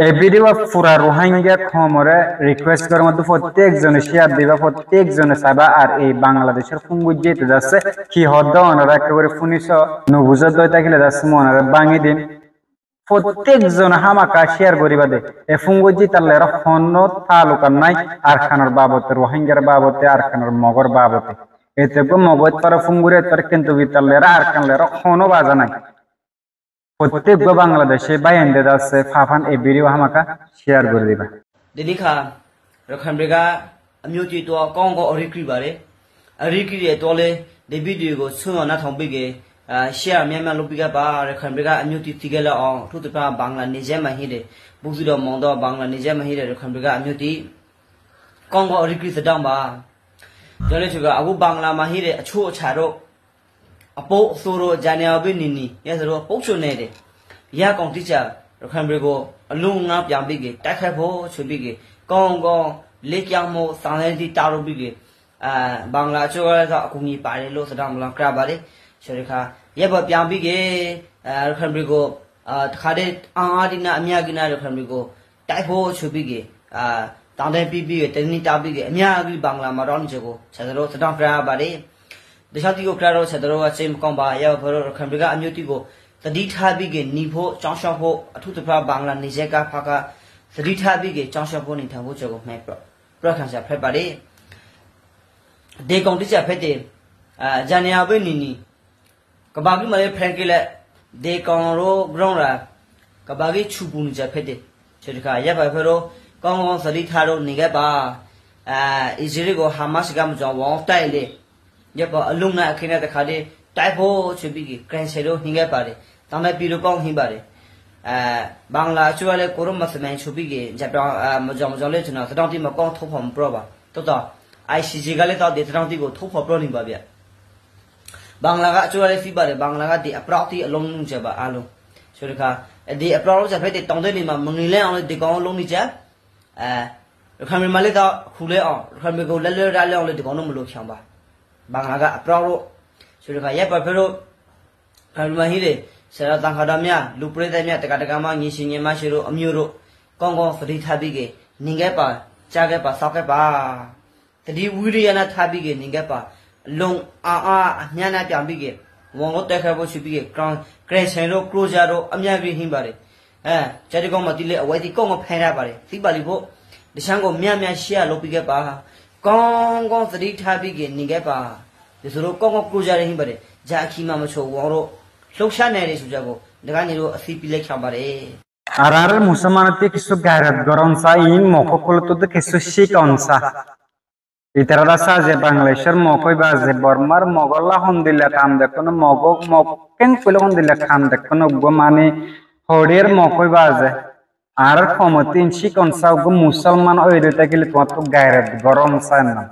এই ভিডিও পুরা রোহিঙ্গা খমরে রিকোয়েস্ট করার মধ্যে প্রত্যেকজনে শেয়ার দিবা, প্রত্যেকজনে চাইবা। আর এই বাংলাদেশের ফুঙ্গুজ যেতে যাচ্ছে কি হদ্দ ওনারা একেবারে ফুনিশ নবুজত দই থাকিলে যাচ্ছে মনারা ভাঙি দিন। প্রত্যেকজন হামাকা শেয়ার করিবা দে এ ফুঙ্গুজি তাহলে এরা হন্য তালুকার নাই আর খানোর বাবতে রোহিঙ্গার বাবতে আর খানোর মগর বাবতে এতে মগজ তারা ফুঙ্গুরে তার কিন্তু বিতালে এরা আর খানলে এরা হনো বাজা নাই। প্রত্যেক বাংলাদেশে বাইন্দে যাচ্ছে ফাফান এই ভিডিও হামাকা শেয়ার করে দিবা। দিদিখা রখানবেগা আমিও তুই তো কম কম অরিক্রি বারে অরিক্রি তোলে দে ভিডিও গো শুনো না থামবিগে শেয়ার মিয়ামা লবিগা বা রখানবেগা আমিও তুই তিগেলা অ থুতপা বাংলা নিজে মাহিরে বুঝিল মন্দ বাংলা নিজে মাহিরে রখানবেগা আমিও তুই কম কম অরিক্রি সদাম বা জলে চুগা আবু বাংলা মাহিরে আছো ছাড়ো আপো সোরো জানিয়াবে নিনি ইয়াসরো পৌঁছো নেরে ইয়া কং টিচার রখানবেগো লুঙ্গা পিয়াবিগে টাখাইভো ছবিগে কং কং লেকিয়ামো সানেদি তারোবিগে বাংলা চোগা কুনি পারেলো সদামলা ক্রাবারে সরেখা ইয়াবা পিয়াবিগে রখানবেগো খাদে আদিনা আমিয়াগিনা রখানবেগো টাইভো ছবিগে তাঁদের পিবিগে তেনি তাবিগে আমিয়াগি বাংলা মারন জগো সাদরো সদাম ক্রাবারে দেশাতিগো ক্রারো সাদরো আছে কম্বা ইয়া ভরো রখানবেগা আমিয়তিগো তদি থাবিগে নিভো চাংশাভো আঠুতফা বাংলা নিজেকা ফাকা তদি থাবিগে চাংশাভো নিথাবো জগো মে প্রখানসা ফেপারে দে কংটিচা ফেতে জানিয়াবে নিনি কবাগি মালে ফ্র্যাঙ্কেলে দে কংরো গ্রংরা কবাগি ছুপুনিচা ফেতে সেদিকা ইয়া ভাইফেরো কং সদি থারো নিগে বা ইজরিগো হামাস গাম জওং তাইলে yapa alumna akhina ta khade typo chubigi cransero hinga pare tamai pirupong himbare bangla chuale korum masmen chubigi japa mojong jole chuna tadang ti makong thopom pro ba to ICG gale ta de tadang ti go thopom pro ni ba bya bangla ga chuale si bare bangla ga di aprati along nu ja ba alo churika di apralo ja phe de tong de ni ma mungni le ang de kong long ni ja khamri male ta khule ang khamri go le ra le ang le de kong no mlo khyang ba Banglaga apraro surika ya papero kalmahire sera tangkadamya lupredamya takadagama ngisinye mashiro amyuro kongo fri thabige ninge pa chage pa sake pa tadi wiriyana thabige ninge pa long a nyana pyambige wongo tekhabo chibige crescero closero amyagri himbare chari kong matile awaiti kongo phaira bare tibali bo disango mya shia lopige pa Kong kong tadi thabi ge ninge pa desuro kong kong closure himbare ja khima macho woro loksha nere sujago daga niro asipile khambare আর মুসলমানতে কিছু গায়রত গরমসা in মককলতো কিছু শিকনসা ইতারা সাজে বাংলাদেশের মকই বাজে বর্মার মগল্লা হন্দিলা কাম দেখোনো মকেন কইলে হন্দিলা কাম দেখোনো গো মানে হড়ের মকই বাজে আর ক্ষমতিন শিকনসা গো মুসলমান ওইরে তাকিলে তোমার তো গায়রত গরমসা না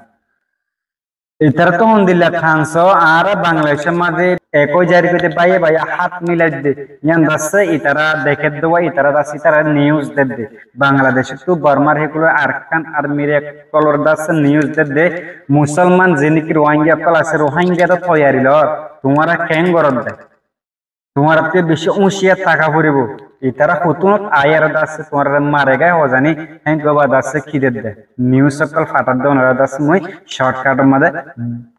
ইতারা তো হন্দিলা খানসো আর বাংলাদেশের মাঝে একই জারি করতে বাইয়ে হাত মিলাই দে ইয়ান দাসে ইতারা দেখে দেওয়া ইতারা দাস ইতারা নিউজ দে বাংলাদেশে তো বর্মার হেগুলো আরকান আর্মির এক কলর দাস নিউজ দে মুসলমান জেনিকি রোহিঙ্গা কল আছে রোহিঙ্গা তো তৈয়ারি ল তোমারা কেন গরদ দে তোমার তে বেশি উঁচিয়া টাকা পড়িব ইতারা হতুনত আয়ার দাস তোমার মারে গায় হজানি হ্যাঁ গবা দাস খিদে দে নিউজ সকল ফাটার দে ওনারা দাস মই শর্টকাট মধ্যে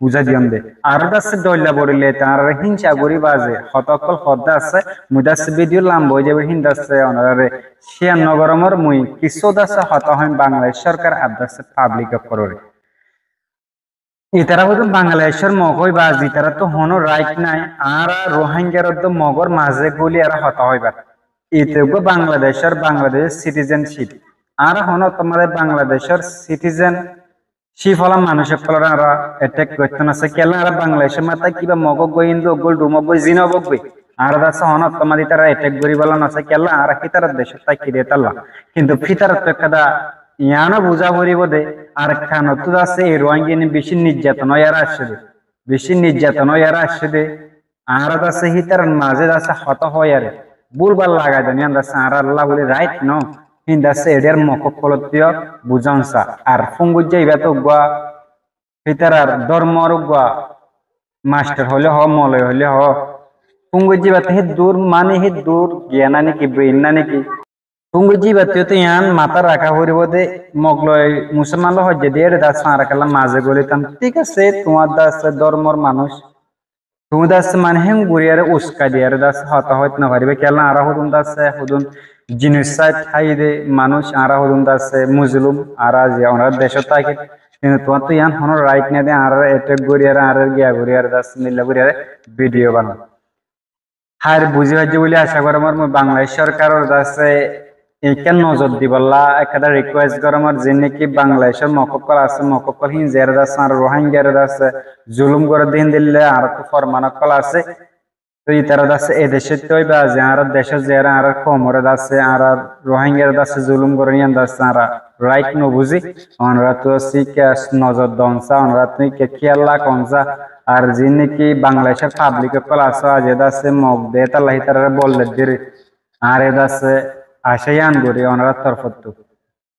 বুঝা দিয়ম দে আর দাস দইলা বড়িলে তার হিংসা গরি বাজে হতকল হদা আছে মুদাস ভিডিও লাম্ব হয়ে যাবে হিন্দাসে ওনারে শিয়া নগরমর মুই কিছু দাস হত হয় বাংলাদেশ সরকার আদাস পাবলিক কররে ইতারা হতো বাংলাদেশের মগই বাজ ইতারা তো হনো রাইট নাই আর রোহিঙ্গার তো মগর মাঝে গুলি আর হত হইবার ইতেগো বাংলাদেশ সিটিজেনশিপ আর হনো তোমাদের বাংলাদেশের সিটিজেনশিপ হলাম মানুষের কলরা অ্যাটাক করতে না সে কেলা আর বাংলাদেশের মাথায় কিবা মগ গোইন্দো গোল ডুমবই জিনবগবই আর দাস হনো তোমাদের তারা অ্যাটাক করি বলা না সে কেলা আর কিতার দেশে তাই কি দেতাল্লা কিন্তু ফিতার তো একটা ইয়ানো বুঝা পড়িব দে আর খানত আছে এই রোহিঙ্গা বেশি নির্যাতন আসছে দে আর আছে হিতার মাঝে আছে হত হয় আরে বুলবার লাগা জানি আন্দাজ আর আল্লাহ বলে রাইট ন হিন্দাসে এডের মককলতীয় বুঝাংসা আর ফুঙ্গুজ যাইবা তো গুয়া হিতার আর ধর্মর গুয়া মাস্টার হলে হ মলয় হলে হ ফুঙ্গুজ যাইবা হে দূর মানে হে দূর জ্ঞানা নাকি ব্রেন না নাকি তুঙ্গু জিবাতে তো ইয়ান মাথা রাখা হইব দে মগলয় মুসলমান লো হজ্জে দিয়ে দাস না রাখালা মাঝে গলিতাম ঠিক আছে তোমার দাস ধর্মর মানুষ তুমি দাস মানে হেম গুরিয়ারে উস্কা দিয়ার দাস হতা হইত না পারিবে কেলা আরা হুদুন দাস হুদুন জিনিসাইড হাইদে মানুষ আরা হুদুন দাস মুজলুম আরা যে ওনার দেশ থাকে কিন্তু তোমার তো ইয়ান হন রাইট না দে আর এটেক গুরিয়ারে আর গিয়া গুরিয়ারে দাস মিল্লা গুরিয়ারে ভিডিও বানা হার বুঝি হজ্জে বলে আশা করি আমার বাংলাদেশ সরকারের দাসে এইখান নজর দিবল্লা একটা রিকোয়েস্ট করে আমার যে নাকি বাংলাদেশের মককল আছে মককল হিন জের আছে আর রোহিঙ্গার আছে জুলুম করে দিন দিলে আর তো ফরমানকল আছে তো ইতারা আছে এই দেশে তৈ বা যে আর দেশে জেরা আর কমরে আছে আর রোহিঙ্গার আছে জুলুম করে নিয়ে আছে আর রাইট ন বুঝি আমরা তো সিকাস নজর দনসা আমরা তো কে খেয়াল কনসা আর যে নাকি বাংলাদেশের পাবলিক কল আছে যে আছে মগ দে তাল্লাহি তারা বললে দিরে আর এ আছে আশায়ান গরি ওনার তরফত